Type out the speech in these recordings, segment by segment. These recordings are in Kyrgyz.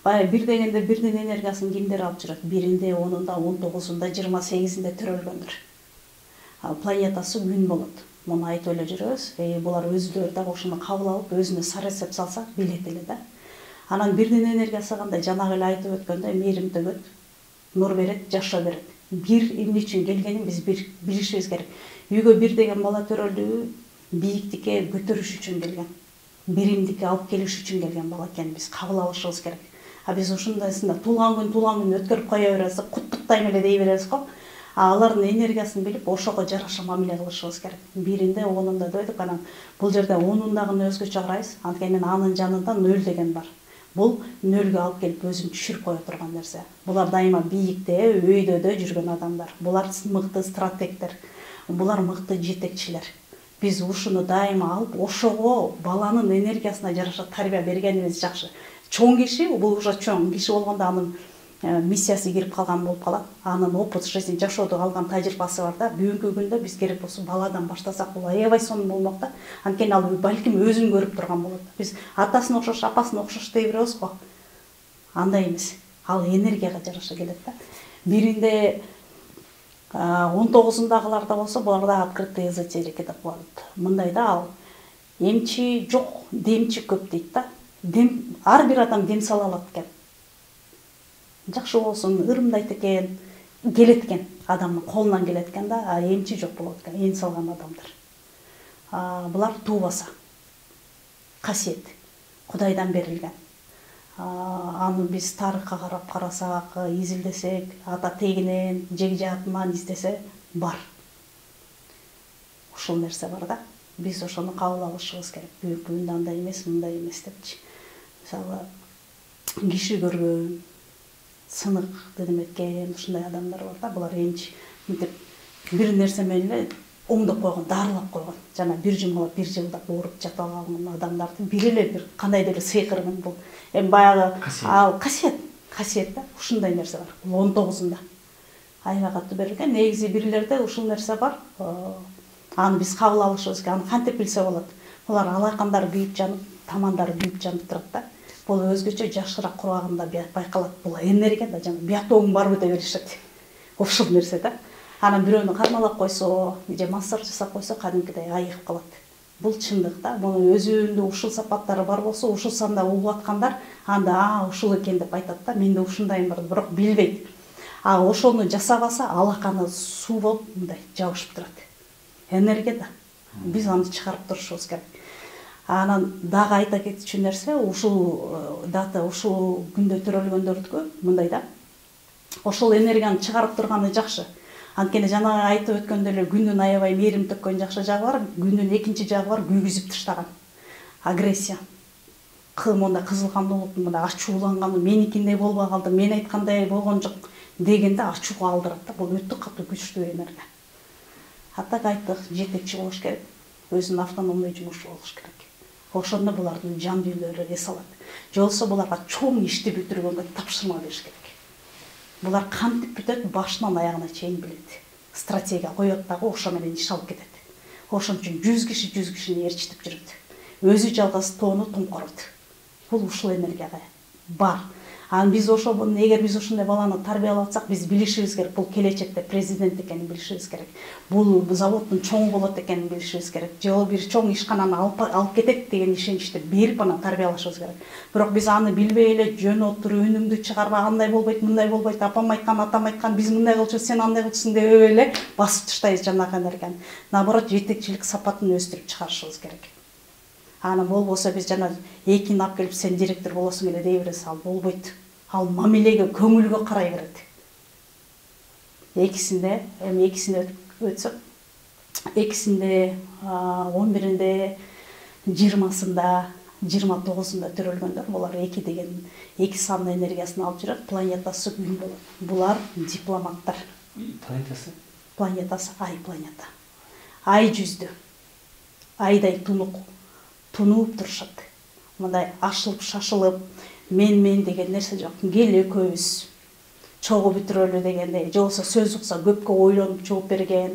баягы бир дегенде бирдин энергиясын кимдер алып жүрөт? Биринде, 10-унда, 19-унда, 28-inde төрөлгөндөр. Ал планетасы күн болот. Муну айтып эле жүрөбүз. Булар өзүлөрү да ошону кабыл алып, өзүнө сар эсеп салса билет эле да. Анан бирдин энергиясы кандай? Жанагы эле айтып өткөндөй мээрим төгөт, нур берет, жашоо берет. Бир эмне үчүн келгенин биз билишибиз керек. Үйгө бир деген бала төрөлдү, бийиктикке көтөрүш үчүн келген. Биримдикке алып келиш үчүн келген бала экенин биз кабыл алышыбыз керек. Биз ушундайсында туулган күн өткөрүп кое беребиз, куттуктайм эле дей беребиз го. Алардын энергиясын билип, ошого жараша мамиле кылышыбыз керек. Биринде, 10-унда дойдук, анан бул жерде 10-ундагыны өзгөчө карайбыз. Анткени анын жанында 0 деген бар. Бул 0гө алып келип өзүн түшүрүп кое турган нерсе. Булар дайыма бийикте, өйдөдө жүргөн адамдар. Булар мыкты стратегдер. Булар мыкты жетекчилер. Биз ушуну дайыма алып, ошого баланын энергиясына жараша тарбия бергенибиз жакшы. Чоң киши, бул уже чоң киши болгондо анын миссиясы кирип калган болуп калат. Анын опыт жизни жашоодо алган тажрыйбасы бар да. Бүгүнкү күндө биз керек болсо баладан баштасак, бул аябай сонун болмок да. Анткени ал балким өзүн көрүп турган болот. Биз атасына окшош, апасына окшош дей беребиз го. Андай эмес. Ал энергияга жараша келет да. Биринде 19-ундагыларда болсо, буларда открытый эзотерика деп коет. Мындай да, ал эмчи жок, демчи көп дейт да. Дем, ар бир адам дем сала алат экен. Жакшы болсун, ырымдайт экен, келет экен, адамдын колунан келет экен да, эмчи жок болот экен, эн салган адамдар. Булар туубаса, касиет, Кудайдан берилген. Аны биз тарыхка карап карасак, изилдесек, ата тегинен, жегжаатынан издесе бар. Ушул нерсе бар да. Биз ошону кабыл алышыбыз керек. Бүгүнкү күндө андай эмес, мындай эмес депчи. Мисалы, киши көргөн, сынык дедиметкен ушундай адамдар бар да. Булар энчи мынтип бир нерсе менен эле оңдоп койгон, дарылап койгон. Жана бир жумалап, бир жылдап ооруп жатып алган адамдарды бир эле бир кандайдыр сыйкыргын бул. Баягы ал касиет да, ушундай нерсе бар. 19-унда. Аябай катуу берилген. Негизи бирлерде ушул нерсе бар. Аны биз кабыл алышыбыз керек. Аны кантип билсе болот? Булар алакандары күйүп жанып, тамандары күйүп жанып турат да. Бул өзгөчө жашыраак курагында байкалат. Бул энергия да, жана биятогуң барбы деп беришет. Ушул нерсе да. Анан бирөөнү кармалап койсо, же массаж жасап койсо, кадимкидей айыгып калат. Бул чындык да. Муну өзүндө ушул сапаттары бар болсо, ушул санда угуп аткандар анда ушул экен деп айтат да. Менде ушундайым бар, бирок билбейт. Ошону жасабаса, алаканы суу болуп мындай жабышып турат. Энергия да. Биз аны чыгарып турушубуз керек. Анан дагы айта кетчү нерсе, ушул дата, ушул күндө төрөлгөндөрдүкү мындай да. Ошол энергияны чыгарып турганы жакшы. Анткени жана айтып өткөндөй эле күндүн аябай мээрим төккөн жакшы жагы бар, күндүн экинчи жагы бар, күйгүзүп таштаган. Агрессия. Монда кызыл кандуулук, монда ачууланган, меникиндей болбой калды, мен айткандай болгон жок дегенде ачууга алдырат да. Бул өтө катуу күчтүү энергия. Атак айттык, жетекчи болуш керек. Өзүнүн автономдуу жумушу болуш керек. Ошондо булардын жан дүйнөлөрү эс алат. Же болбосо буларга чоң ишти бүтүргөнгө тапшырма бериш керек. Булар кантип бүтөт, башынан аягына чейин билет. Стратегия коёт дагы ошо менен иш алып кетет. Ошон үчүн 100 кишини ээрчитип жүрөт. Өзү жалгыз тоону тумкорот. Бул ушул энергияга бар. Биз ошону, эгер биз ушундай баланы тарбиялап атсак, биз билишибиз керек. Бул келечекте президент экенин билишибиз керек. Бул заводдун чоң болот экенин билишибиз керек. Же бир чоң ишкананы алып кетет деген ишеничти берип анан тарбиялашыбыз керек. Бирок биз аны билбей эле жөн отуруп, үнүңдү чыгарба, андай болбойт, мындай болбойт, апам айткан, атам айткан, биз мындай кылчу, сен андай кылчусуң деп эле басып таштайбыз жанагы энергияны. Наоборот, жетекчилик сапатын өстүрүп чыгарышыбыз керек. Аны болбосо биз жана экини алып келип сен директор болосуң эле дей беребиз, ал болбойт. Ал мамилеге, көңүлгө карай берет. Экисинде өтсөк, экисинде 11-inde, 20-сында, 29-ында төрөлгөндөр, булар 2 деген 2 санын энергиясын алып жүрөт, планетасы күн болот. Булар дипломаттар. Планетасы? Планетасы ай планета. Ай жүздү. Айдай тунуп турушат. Мындай ашылып, шашылып, мен деген нерсе жок. Кел экөөбүз чогуу бүтүрөлү дегендей, же болсо сөз укса көпкө ойлонуп жооп берген.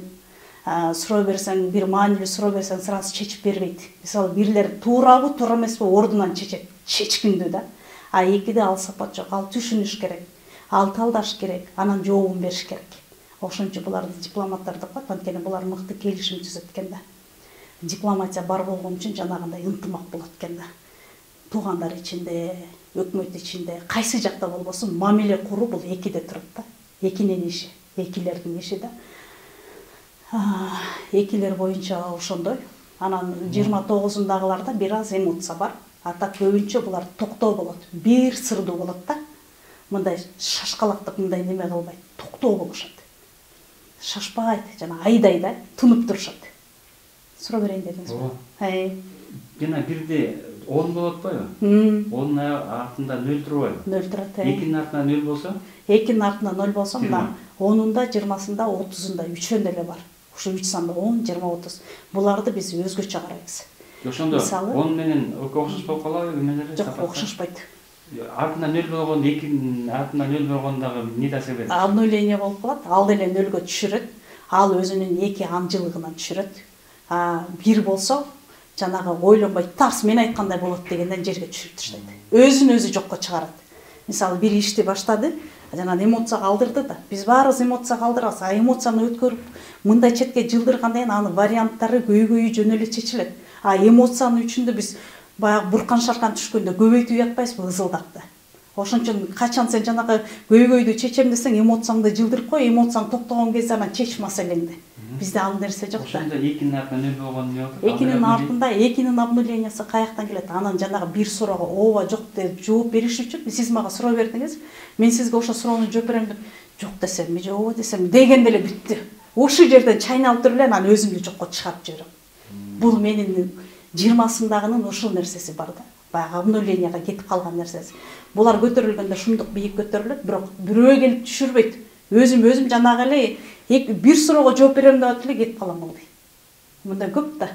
Суроо берсең, бир маанилүү суроо берсең, сразу чечип бербейт. Мисалы, бирлер туурабы, туура эмеспи, ордунан чечет. Чечкиндүү да. А экиде ал сапат жок, ал түшүнүш керек, ал талдаш керек, анан жообун бериш керек. Ошон үчүн буларды дипломаттар деп коет, анткени булар мыкты келишим түзөт экен да. Дипломатия бар болгон үчүн жанагындай ынтымак болот экен да. Туугандар ичинде, өкмөт ичинде, кайсы жакта болбосун мамиле куруу бул экиде турат да. Экинин иши, экилердин иши да. Экилер боюнча ошондой. Анан 29-дагыларда бир аз эмоция бар. А так көбүнчө булар токтоо болот. Бир сырдуу болот да. Мындай шашкалактып мындай неме кылбайт, токтоо болушат. Шашпайт, жана айдай да, тынып турушат. Суроо берейин дедиңизби? Жана бирде 10 болот атпайбы? 10 артында 0 турбайбы? 0 турат. 2-нин артында 0 болсо? 2-нин артында 0 болсо, мына 10-унда, 20-сында, 30-унда үчөндө эле бар. Ушу 3 санды 10, 20, 30. Буларды биз өзгөчө карайбыз. Ошондо 10 менен окшош болуп калабы эмелери? Жок, окшошпойт. Артында 0 болгон, 2-нин артында 0 болгондагы эмне таасир берет? Обнуление болуп калат. Ал деле 0-гө түшүрөт. Ал өзүнүн 2 анчылыгынан түшүрөт. 1 болсо, жанагы ойлонбой тарс мен айткандай болот дегенден жерге түшүрүп таштайт. Өзүн өзү жокко чыгарат. Мисалы бир ишти баштады, жанагы эмоция калдырды да. Биз баарыбыз эмоция калдырабыз. Эмоцияны өткөрүп, мындай четке жылдыргандан кийин анын варианттары көйгөйү жөн эле чечилет. Эмоциянын үчүндө биз баягы буркан шаркан түшкөндө көбөйтүп жатпайсызбы ызылдакты. Ошон үчүн качан сен жанагы көйгөйдү чечем десең, эмоцияңды жылдырып кой, эмоцияң токтогон кезде анан чеч маселеңди. Бизде ал нерсе жок да. Ошондо 2-нин артында 0 болгон эмне болот? 2-нин артында 2-нин обнулениясы каяктан келет? Анан жанагы бир суроого ооба жок деп жооп бериш үчүн сиз мага суроо бердиңиз. Мен сизге ошо суроону жооп берем деп, жок десем, же ооба десем, дегенде эле бүттү. Ошол жерден чайналып туруп эле анан өзүмдү жокко чыгарып жиберем. Бул менин 20-сындагынын ошол нерсеси бар да. Баягы обнуленияга кетип калган нерсеси. Булар көтөрүлгөндө шундук бийик көтөрүлөт, бирок бирөө келип түшүрбөйт. Өзүм жанагы эле бир суроого жооп берем деп эле кетип калам ылдый. Мындай көп да.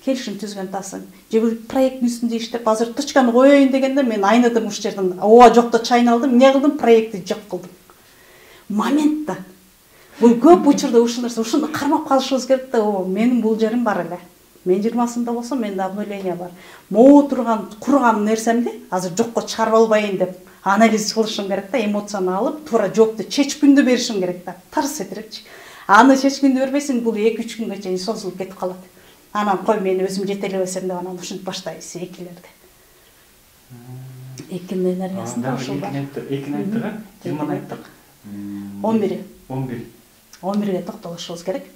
Келишим түзгөн тасың. Же бир проекттин үстүндө иштеп, азыр точканы коеюн дегенде мен айныдым уш жерден. Ооба жокто чайналдым, эмне кылдым? Проектти жок кылдым. Момент да. Бул көп учурда ушул нерсе, ушуну кармап калышыбыз керек да. Менин бул жерим бар эле. Мен 20-сында болсом, менде обнуление бар. Могу турган, курган нерсемди азыр жокко чыгарып албайын деп анализ кылышым керек да, эмоцияны алып, туура жоопту чечкүндө беришим керек да. Тарс этирипчи. Аны чечкүндө бербесең, бул 2-3 күнгө чейин созулуп кетип калат. Анан кой мен өзүм жетелебесем деп анан ушинтип баштайбыз экилерди. Экинин энергиясында ушул бар. 2-ни айттык, 20-ны айттык. 11. 11ге токтолушубуз керек.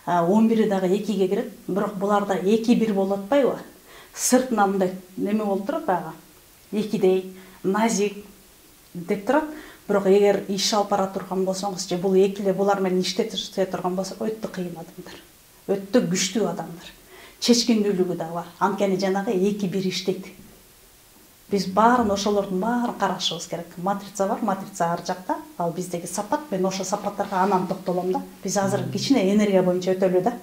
11 дагы 2ге кирет, бирок буларда 2-1 болуп атпайбы? Сыртынан мындай неме болуп турат баягы. 2дей, назик деп турат. Бирок эгер иш алып бара турган болсоңуз, же бул экиле булар менен иштете турган болсо, өтө кыйын адамдар. Өтө күчтүү адамдар. Чечкиндүүлүгү да бар. Анткени жанагы 2-1 иштейт. Биз баарын ошолордун баарын карашыбыз керек. Матрица бар, матрица ар жакта. Ал биздеги сапат, мен ошо сапаттарга анан токтолом да. Биз азыр кичине энергия боюнча өтөлү да.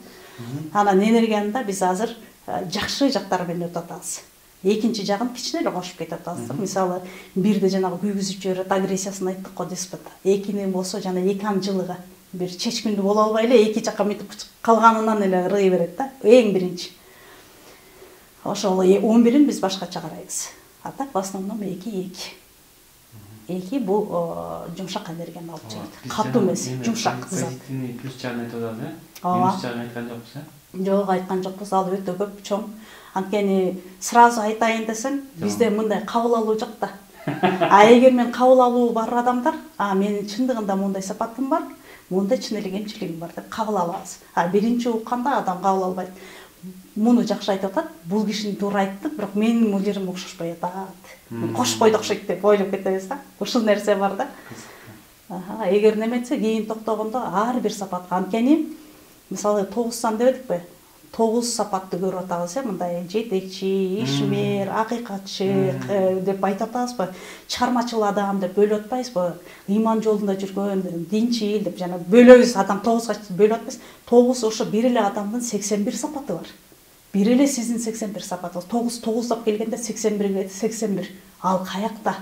Анан энергияны да биз азыр жакшы жактары менен өтүп атабыз. Экинчи жагын кичине эле кошуп кетип атабыз. Мисалы, бирде жанагы күйгүзүп жиберет, агрессиясын айттык го деспет. Экинин болсо жана 2 анчылыгы бир чечкиндүү боло албай эле 2 жакка мынтип калганынан эле ырый берет да. Эң биринчи. Ошол 11-ин биз башкача карайбыз. А так в основном 2-2. 2 бул жумшак энергияны алып жүрөт. Катуу эмес, жумшак зат. Позитивный плюс жагын айтып атабыз, минус жагын айткан жокпуз, Жок, айткан жокпуз. Ал өтө көп, чоң. Анткени сразу айтайын десем, бизде мындай кабыл алуу жок да. Эгер мен кабыл алуу бар адамдар, менин чындыгында мындай сапатым бар, мындай чын эле кемчилигим бар деп кабыл алабыз. Биринчи укканда адам кабыл албайт. Муну жакшы айтып атат, бул кишини туура айтты, бирок менин бул жерим окшошпой атат. Кошпойду окшойт деп ойлоп кетебиз да. Ушул нерсе бар да. Эгер неметсе кийин токтогондо ар бир сапатка, анткени мисалы 9 сан дебедикпи? 9 сапатты көрүп атабыз, мындай жетекчи, ишмер, акыйкатчы деп айтып атабызбы? Чыгармачыл адам деп бөлүп атпайбызбы? Ыйман жолунда жүргөн, динчил деп жана бөлөбүз, адам 9га бөлүп атпайбыз. 9 ошо бир эле адамдын 81 сапаты бар. Бир эле сиздин 81 сапатыңыз. 9 келгенде 81 81. Ал каякта?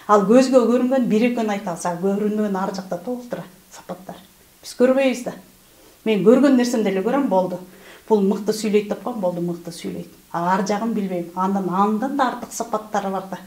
Ал көзгө көрүнгөн бир экөөнү айтабыз, көрүнгөн ар жакта толтура сапаттар. Биз көрбөйбүз да. Мен көргөн нерсемди эле көрөм, болду. Бул мыкты сүйлөйт деп коем, болду, мыкты сүйлөйт. Ар жагын билбейм. Андан да артык сапаттары бар да.